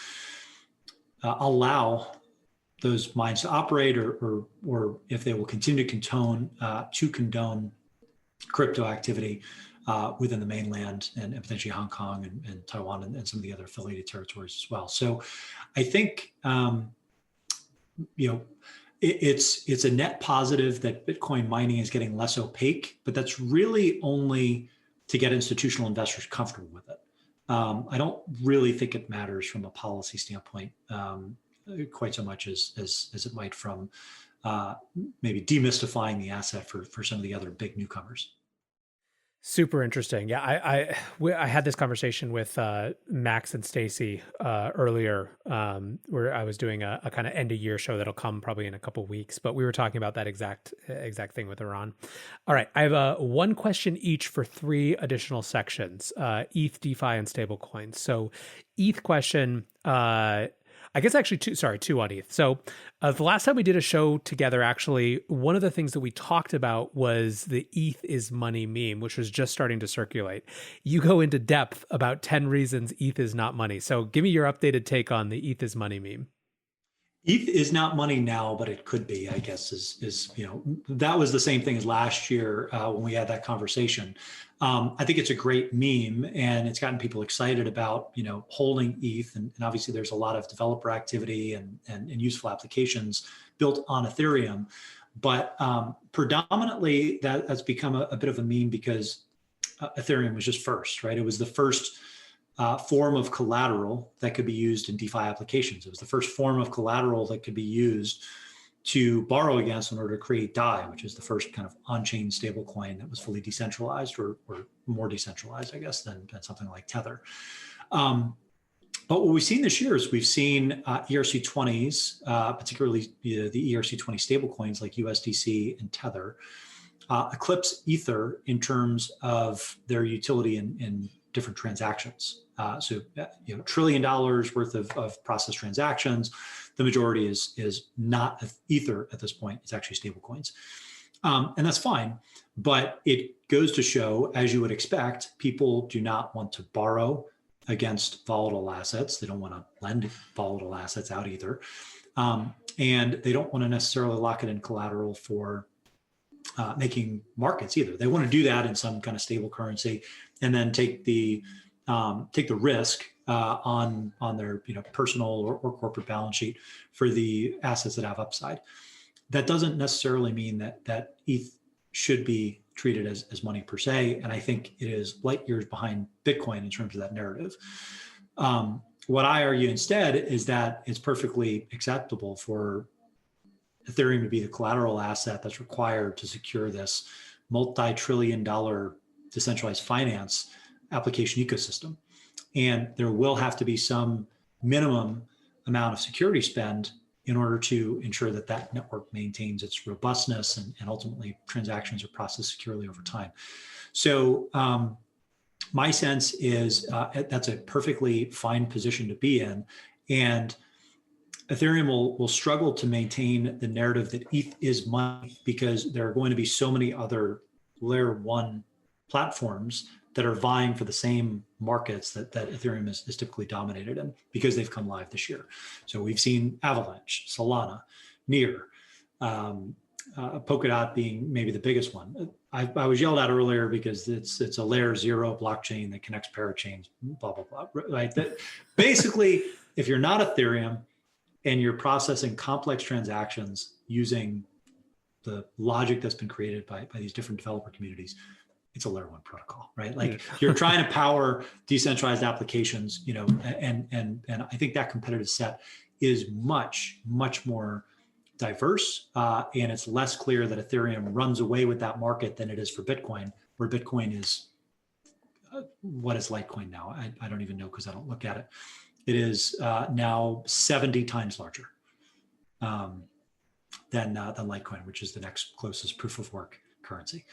allow those mines to operate, or if they will continue to condone crypto activity within the mainland and potentially Hong Kong and Taiwan and some of the other affiliated territories as well. So I think it's a net positive that Bitcoin mining is getting less opaque, but that's really only to get institutional investors comfortable with it. I don't really think it matters from a policy standpoint quite so much as it might from maybe demystifying the asset for some of the other big newcomers. Super interesting. Yeah, I had this conversation with Max and Stacy earlier, where I was doing a kind of end of year show that'll come probably in a couple of weeks. But we were talking about that exact thing with Iran. All right, I have one question each for 3 additional sections: ETH, DeFi, and stablecoins. So, ETH question. I guess actually 2 on ETH. So the last time we did a show together, actually, one of the things that we talked about was the ETH is money meme, which was just starting to circulate. You go into depth about 10 reasons ETH is not money. So give me your updated take on the ETH is money meme. ETH is not money now, but it could be, I guess, is that was the same thing as last year when we had that conversation. I think it's a great meme, and it's gotten people excited about, holding ETH. And obviously there's a lot of developer activity and useful applications built on Ethereum. But predominantly that's become a bit of a meme because Ethereum was just first, right? It was the first form of collateral that could be used in DeFi applications. It was the first form of collateral that could be used to borrow against in order to create DAI, which is the first kind of on-chain stablecoin that was fully decentralized or more decentralized, I guess, than something like Tether. But what we've seen this year is we've seen ERC20s, particularly the ERC20 stablecoins like USDC and Tether, eclipse Ether in terms of their utility in different transactions. So $1 trillion worth of processed transactions. The majority is not Ether at this point. It's actually stablecoins. And that's fine. But it goes to show, as you would expect, people do not want to borrow against volatile assets. They don't want to lend volatile assets out either. And they don't want to necessarily lock it in collateral for making markets either. They want to do that in some kind of stable currency and then take the risk on their personal or corporate balance sheet for the assets that have upside. That doesn't necessarily mean that ETH should be treated as money per se. And I think it is light years behind Bitcoin in terms of that narrative. What I argue instead is that it's perfectly acceptable for Ethereum to be the collateral asset that's required to secure this multi-trillion-dollar decentralized finance application ecosystem. And there will have to be some minimum amount of security spend in order to ensure that that network maintains its robustness and ultimately transactions are processed securely over time. So my sense is that's a perfectly fine position to be in. And Ethereum will struggle to maintain the narrative that ETH is money because there are going to be so many other layer one platforms that are vying for the same markets that Ethereum is typically dominated in because they've come live this year. So we've seen Avalanche, Solana, Near, Polkadot being maybe the biggest one. I was yelled at earlier because it's a layer zero blockchain that connects parachains, blah, blah, blah, right? That basically, if you're not Ethereum and you're processing complex transactions using the logic that's been created by these different developer communities, it's a layer one protocol, right? Like you're trying to power decentralized applications, and I think that competitive set is much, much more diverse. And it's less clear that Ethereum runs away with that market than it is for Bitcoin, where Bitcoin is, what is Litecoin now? I don't even know because I don't look at it. It is now 70 times larger than Litecoin, which is the next closest proof of work currency.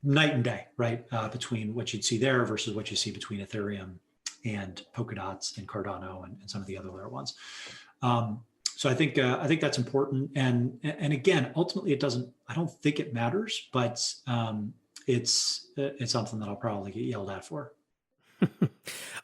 Night and day, right? Between what you'd see there versus what you see between Ethereum and Polkadots and Cardano and some of the other layer ones. So I think that's important. And again, ultimately, I don't think it matters, but it's something that I'll probably get yelled at for.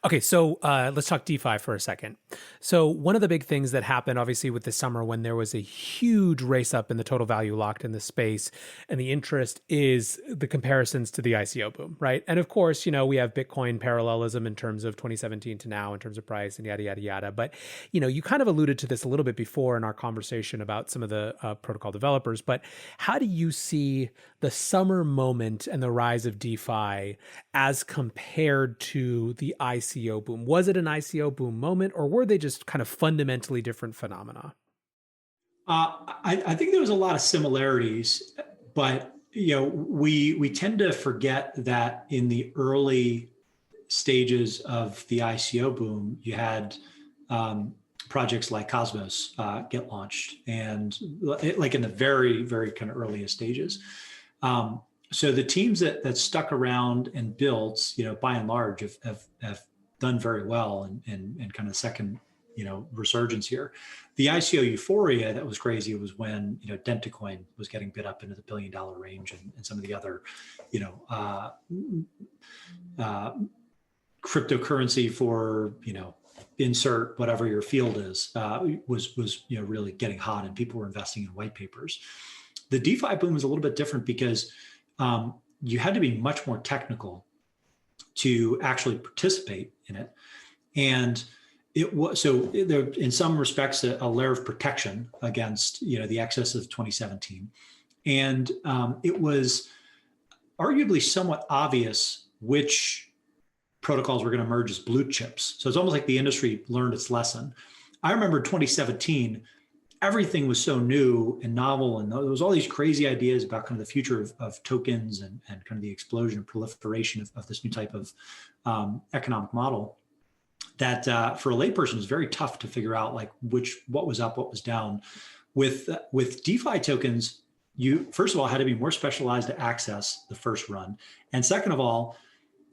Okay, so let's talk DeFi for a second. So one of the big things that happened, obviously, with this summer when there was a huge race up in the total value locked in the space and the interest is the comparisons to the ICO boom, right? And of course, we have Bitcoin parallelism in terms of 2017 to now in terms of price and yada, yada, yada. But, you kind of alluded to this a little bit before in our conversation about some of the protocol developers. But how do you see the summer moment and the rise of DeFi as compared to the ICO boom? Was it an ICO boom moment, or were they just kind of fundamentally different phenomena? I think there was a lot of similarities, but we tend to forget that in the early stages of the ICO boom, you had projects like Cosmos get launched, and like in the very, very kind of earliest stages. So the teams that stuck around and built, by and large, have done very well and kind of second, resurgence here. The ICO euphoria that was crazy was when, Dentacoin was getting bid up into the $1 billion range and some of the other, cryptocurrency for, insert whatever your field is, was really getting hot and people were investing in white papers. The DeFi boom was a little bit different because you had to be much more technical to actually participate in it. And it was, so there, in some respects, a layer of protection against, the excess of 2017. And it was arguably somewhat obvious which protocols were going to emerge as blue chips. So it's almost like the industry learned its lesson. I remember 2017, everything was so new and novel, and there was all these crazy ideas about kind of the future of tokens and kind of the explosion and proliferation of this new type of economic model that for a layperson is very tough to figure out like what was up, what was down. With DeFi tokens, you first of all had to be more specialized to access the first run, and second of all,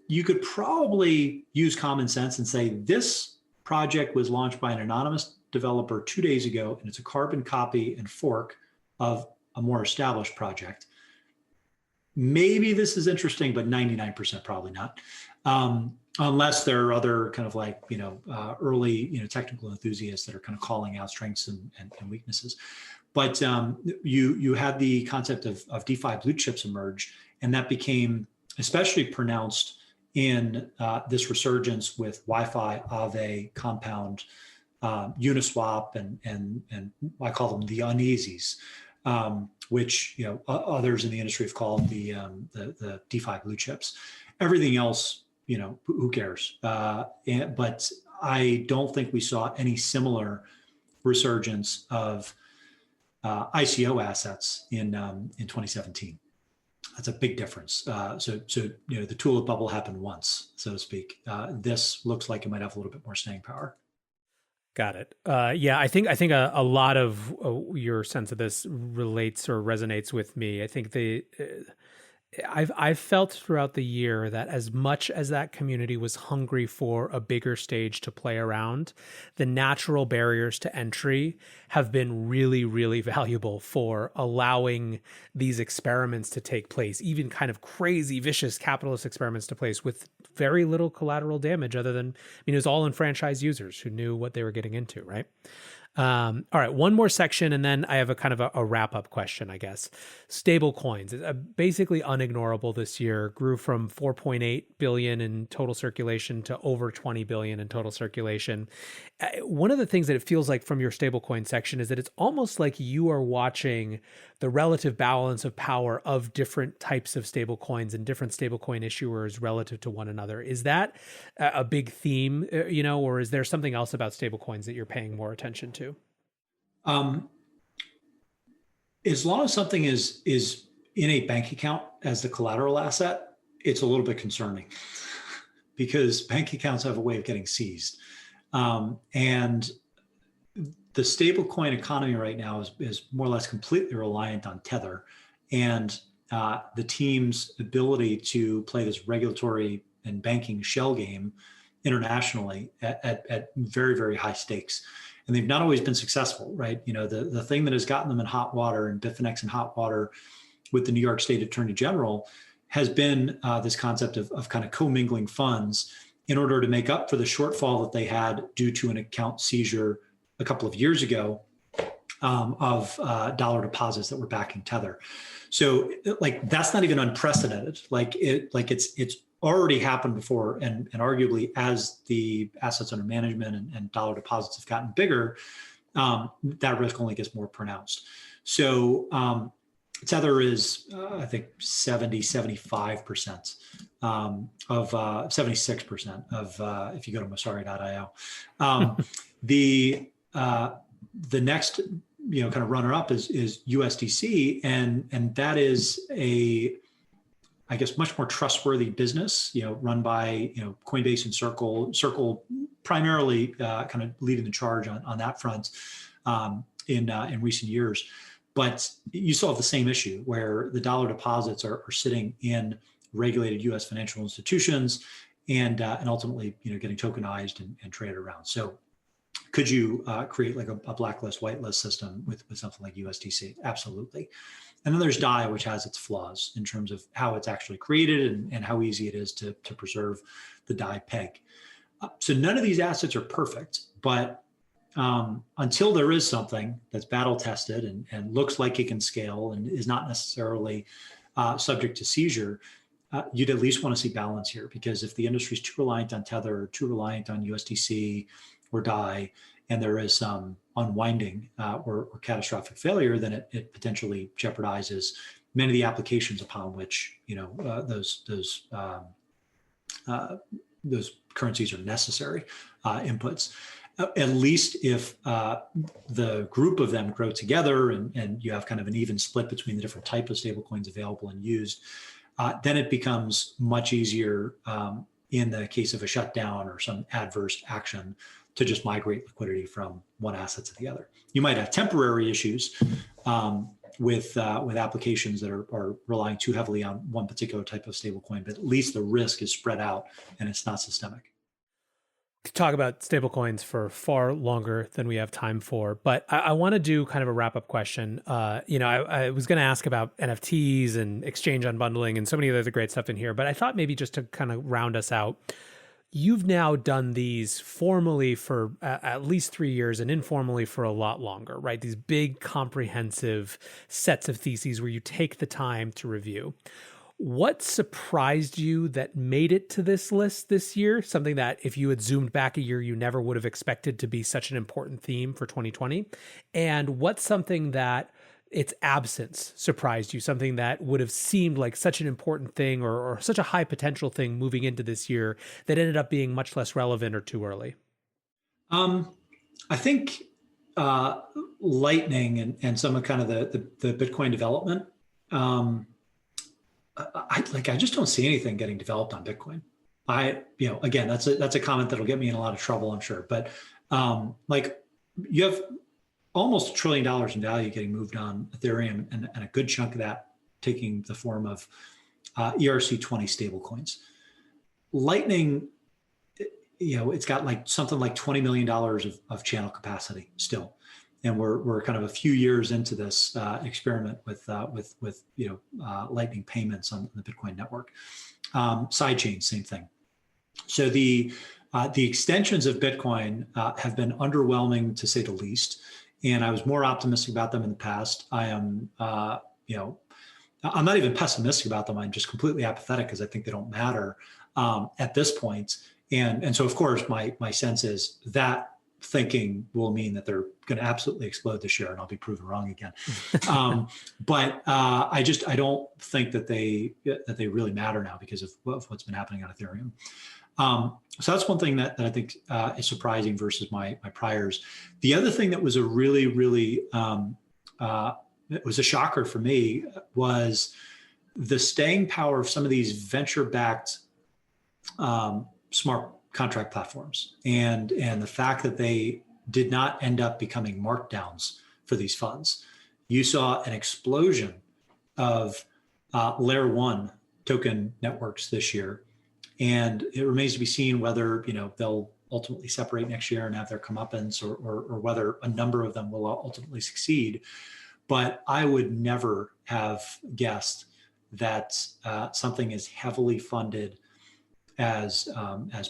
you could probably use common sense and say this project was launched by an anonymous developer 2 days ago, and it's a carbon copy and fork of a more established project. maybe this is interesting, but 99% probably not. Unless there are other kind of like, early, technical enthusiasts that are kind of calling out strengths and weaknesses. But you had the concept of DeFi blue chips emerge, and that became especially pronounced in this resurgence with Wi-Fi, Aave, Compound, Uniswap, and I call them the uneasies, which others in the industry have called the DeFi blue chips. Everything else, who cares? But I don't think we saw any similar resurgence of ICO assets in 2017. That's a big difference. So the tulip bubble happened once, so to speak. This looks like it might have a little bit more staying power. Got it. Yeah, I think a lot of your sense of this relates or resonates with me. I think I've felt throughout the year that as much as that community was hungry for a bigger stage to play around, the natural barriers to entry have been really, really valuable for allowing these experiments to take place, even kind of crazy, vicious capitalist experiments to place with very little collateral damage other than, it was all enfranchised users who knew what they were getting into, right? All right, one more section, and then I have a kind of a wrap-up question, I guess. Stable coins, basically unignorable this year, grew from 4.8 billion in total circulation to over 20 billion in total circulation. One of the things that it feels like from your stablecoin section is that it's almost like you are watching the relative balance of power of different types of stablecoins and different stablecoin issuers relative to one another. Is that a big theme, or is there something else about stablecoins that you're paying more attention to? As long as something is in a bank account as the collateral asset, it's a little bit concerning because bank accounts have a way of getting seized. And the stablecoin economy right now is more or less completely reliant on Tether, and the team's ability to play this regulatory and banking shell game internationally at very, very high stakes. And they've not always been successful, right? The thing that has gotten them in hot water and Bifinex in hot water with the New York State Attorney General has been this concept of kind of commingling funds in order to make up for the shortfall that they had due to an account seizure a couple of years ago of dollar deposits that were backing Tether. So that's not even unprecedented. It's already happened before, and arguably as the assets under management and dollar deposits have gotten bigger, that risk only gets more pronounced. So Tether is, I think, 75% of 76% of, if you go to Messari.io. The next, kind of runner up is USDC, and that is I guess much more trustworthy business, run by Coinbase and Circle primarily kind of leading the charge on that front in recent years. But you still have the same issue where the dollar deposits are sitting in regulated U.S. financial institutions and ultimately getting tokenized and traded around. So could you create like a blacklist, whitelist system with something like USDC? Absolutely. And then there's DAI, which has its flaws in terms of how it's actually created and how easy it is to preserve the DAI peg. So none of these assets are perfect, but until there is something that's battle tested and looks like it can scale and is not necessarily subject to seizure, you'd at least want to see balance here, because if the industry is too reliant on Tether or too reliant on USDC or DAI, and there is some unwinding or catastrophic failure, then it potentially jeopardizes many of the applications upon which those currencies are necessary inputs. At least if the group of them grow together and you have kind of an even split between the different type of stablecoins available and used, then it becomes much easier in the case of a shutdown or some adverse action to just migrate liquidity from one asset to the other. You might have temporary issues with applications that are relying too heavily on one particular type of stablecoin, but at least the risk is spread out and it's not systemic. to talk about stablecoins for far longer than we have time for, but I want to do kind of a wrap-up question. I was going to ask about NFTs and exchange unbundling and so many other great stuff in here, but I thought maybe just to kind of round us out, you've now done these formally for at least 3 years and informally for a lot longer, right? These big, comprehensive sets of theses where you take the time to review. What surprised you that made it to this list this year? Something that if you had zoomed back a year, you never would have expected to be such an important theme for 2020? And what's something that its absence surprised you? Something that would have seemed like such an important thing or such a high potential thing moving into this year that ended up being much less relevant or too early? I think Lightning and some of kind of the Bitcoin development. I just don't see anything getting developed on Bitcoin. Again, that's a comment that'll get me in a lot of trouble, I'm sure. But you have almost $1 trillion in value getting moved on Ethereum, and a good chunk of that taking the form of ERC20 stablecoins. Lightning, it's got like something like $20 million of channel capacity still. And we're kind of a few years into this experiment with Lightning payments on the Bitcoin network. Sidechain, same thing. So the extensions of Bitcoin have been underwhelming to say the least. And I was more optimistic about them in the past. I am, I'm not even pessimistic about them. I'm just completely apathetic because I think they don't matter at this point. And so, of course, my sense is that thinking will mean that they're going to absolutely explode this year, and I'll be proven wrong again. But I don't think that they really matter now because of what's been happening on Ethereum. So that's one thing that I think is surprising versus my priors. The other thing that was a really, really it was a shocker for me was the staying power of some of these venture-backed smart contract platforms, and the fact that they did not end up becoming markdowns for these funds. You saw an explosion of layer one token networks this year, and it remains to be seen whether they'll ultimately separate next year and have their comeuppance, or whether a number of them will ultimately succeed. But I would never have guessed that something as heavily funded as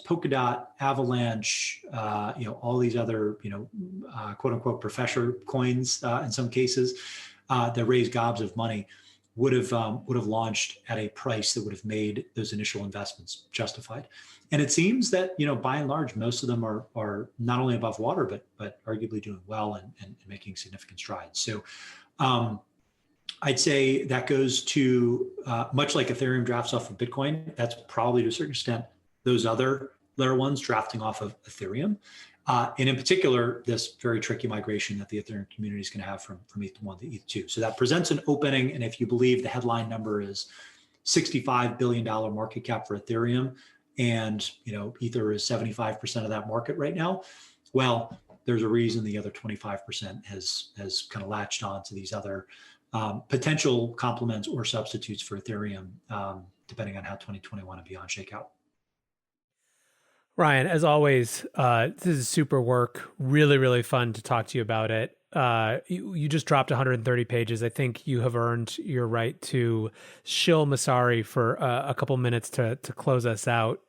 Polkadot, Avalanche, all these other, quote unquote professor coins in some cases that raise gobs of money would have launched at a price that would have made those initial investments justified. And it seems that by and large most of them are not only above water but arguably doing well and making significant strides. So I'd say that goes to much like Ethereum drafts off of Bitcoin. That's probably to a certain extent those other layer ones drafting off of Ethereum. And in particular, this very tricky migration that the Ethereum community is going to have from ETH1 to ETH2. So that presents an opening. And if you believe the headline number is $65 billion market cap for Ethereum, and Ether is 75% of that market right now, well, there's a reason the other 25% has kind of latched on to these other potential complements or substitutes for Ethereum, depending on how 2021 and beyond shake out. Ryan, as always, this is super work. Really, really fun to talk to you about it. You just dropped 130 pages. I think you have earned your right to shill Messari for a couple minutes to close us out.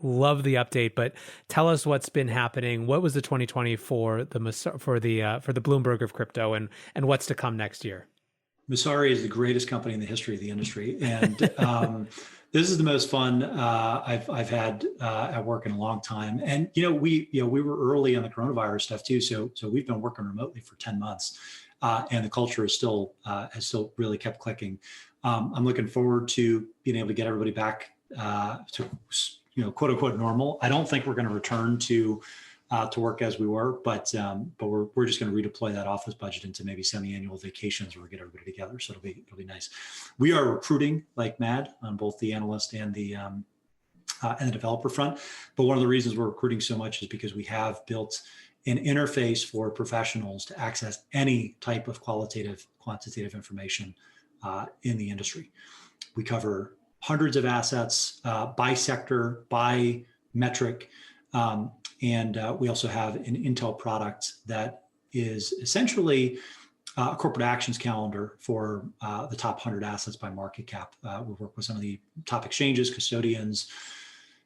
Love the update, but tell us what's been happening. What was the 2020 for the Bloomberg of crypto, and what's to come next year? Messari is the greatest company in the history of the industry, and this is the most fun I've had at work in a long time. And we were early on the coronavirus stuff too, so we've been working remotely for 10 months, and the culture is still has still really kept clicking. I'm looking forward to being able to get everybody back to quote unquote normal. I don't think we're going to return to work as we were, but we're just going to redeploy that office budget into maybe semi-annual vacations where we get everybody together. So it'll be nice. We are recruiting like mad on both the analyst and the developer front. But one of the reasons we're recruiting so much is because we have built an interface for professionals to access any type of quantitative information in the industry. We cover hundreds of assets by sector, by metric. And we also have an Intel product that is essentially a corporate actions calendar for the top 100 assets by market cap. We work with some of the top exchanges, custodians,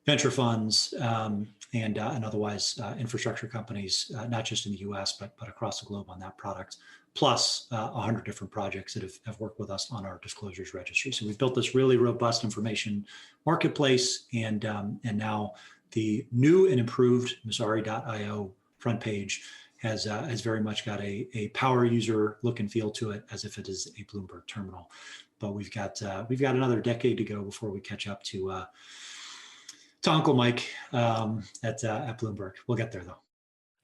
venture funds, and otherwise infrastructure companies, not just in the US, but across the globe on that product, plus 100 different projects that have worked with us on our disclosures registry. So we've built this really robust information marketplace, and now the new and improved Messari.io front page has very much got a power user look and feel to it, as if it is a Bloomberg terminal. But we've got another decade to go before we catch up to Uncle Mike at Bloomberg. We'll get there though.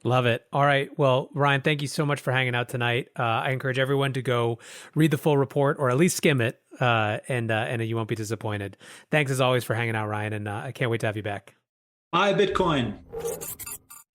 Love it. All right. Well, Ryan, thank you so much for hanging out tonight. I encourage everyone to go read the full report, or at least skim it, and you won't be disappointed. Thanks as always for hanging out, Ryan, and I can't wait to have you back. Buy Bitcoin.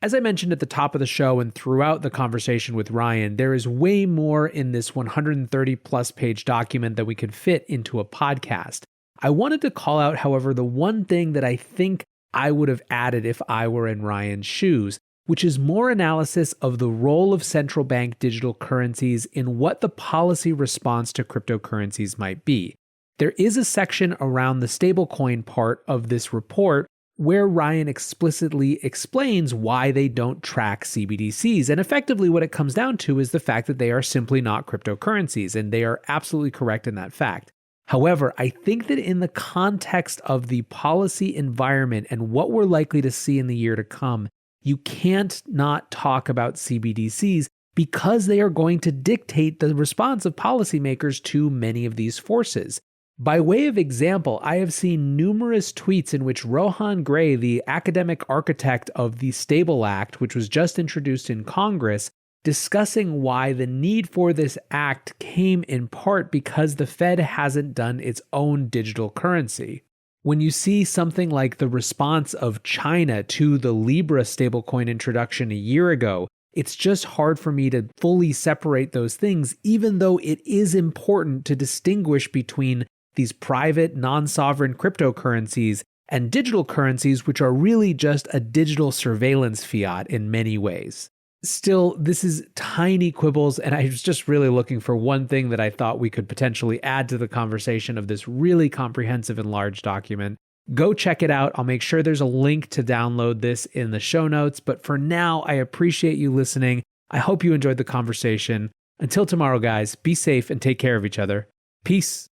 As I mentioned at the top of the show and throughout the conversation with Ryan, there is way more in this 130 plus page document that we could fit into a podcast. I wanted to call out, however, the one thing that I think I would have added if I were in Ryan's shoes, which is more analysis of the role of central bank digital currencies in what the policy response to cryptocurrencies might be. There is a section around the stablecoin part of this report where Ryan explicitly explains why they don't track CBDCs. And effectively what it comes down to is the fact that they are simply not cryptocurrencies, and they are absolutely correct in that fact. However, I think that in the context of the policy environment and what we're likely to see in the year to come, you can't not talk about CBDCs because they are going to dictate the response of policymakers to many of these forces. By way of example, I have seen numerous tweets in which Rohan Gray, the academic architect of the Stable Act, which was just introduced in Congress, discussing why the need for this act came in part because the Fed hasn't done its own digital currency. When you see something like the response of China to the Libra stablecoin introduction a year ago, it's just hard for me to fully separate those things, even though it is important to distinguish between these private, non-sovereign cryptocurrencies and digital currencies, which are really just a digital surveillance fiat in many ways. Still, this is tiny quibbles, and I was just really looking for one thing that I thought we could potentially add to the conversation of this really comprehensive and large document. Go check it out. I'll make sure there's a link to download this in the show notes. But for now, I appreciate you listening. I hope you enjoyed the conversation. Until tomorrow, guys, be safe and take care of each other. Peace.